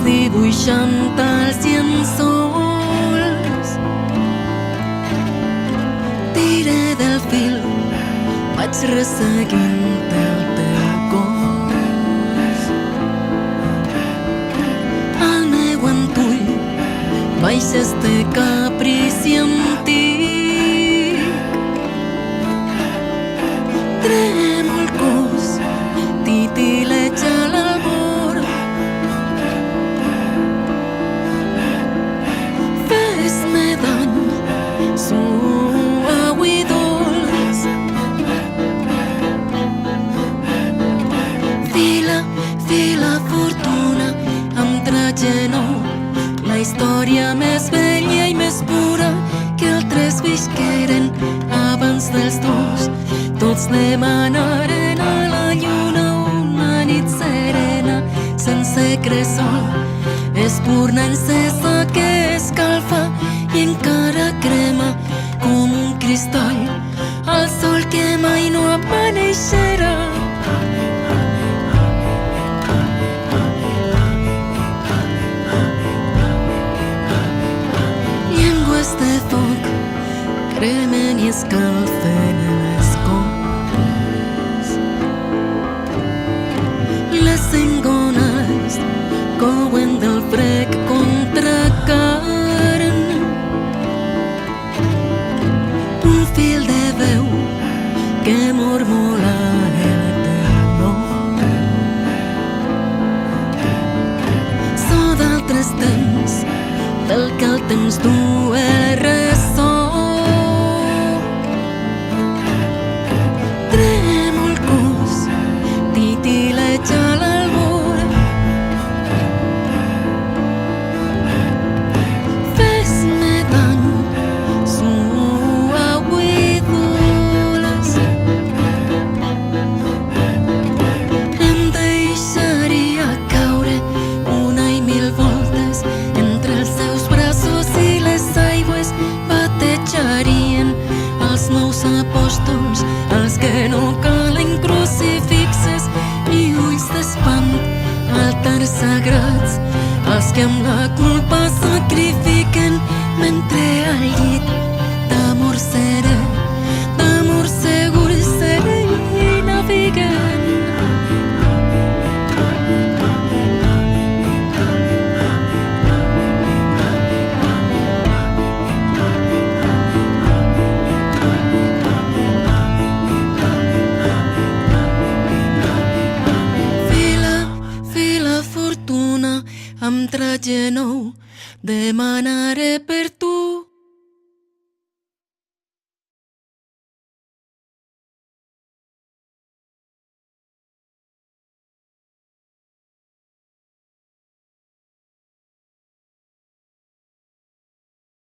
dibuixant els llençols. Tiré del fil, vaig resseguint el teu cos. Al meu entull baix este caprici antic. Tremo el cos, titileja l'albor. Fes-me dany, suau i dolç. Fila fortuna amb traje nou, la història més vella i més pura que altres visqueren abans dels dos. Tots demanaren a la lluna una nit serena, sense cresol, espurna encesa que escalfa i encara crema com un cristall al sol que mai no amaneixerà. Llengües de foc cremen i escalfen les cors. Les engones couen del frec contra carn. Un fil de veu que mormola el teu nom. So d'altres temps, del que el temps du el ressò. Tremo el cos, titileja l'albor. Fes-me dany, suau i dolç. Em deixaria caure una i mil voltes entre els seus braços i les aigües batejarien els nous apòstols, els que no calen crucifixes ni ulls d'espant, altars sagrats, els que amb la culpa sacrifiquen mentre al llit d'amor serè, d'amor segur serè i naveguen. Fila fortuna amb traje nou, demanaré per tu.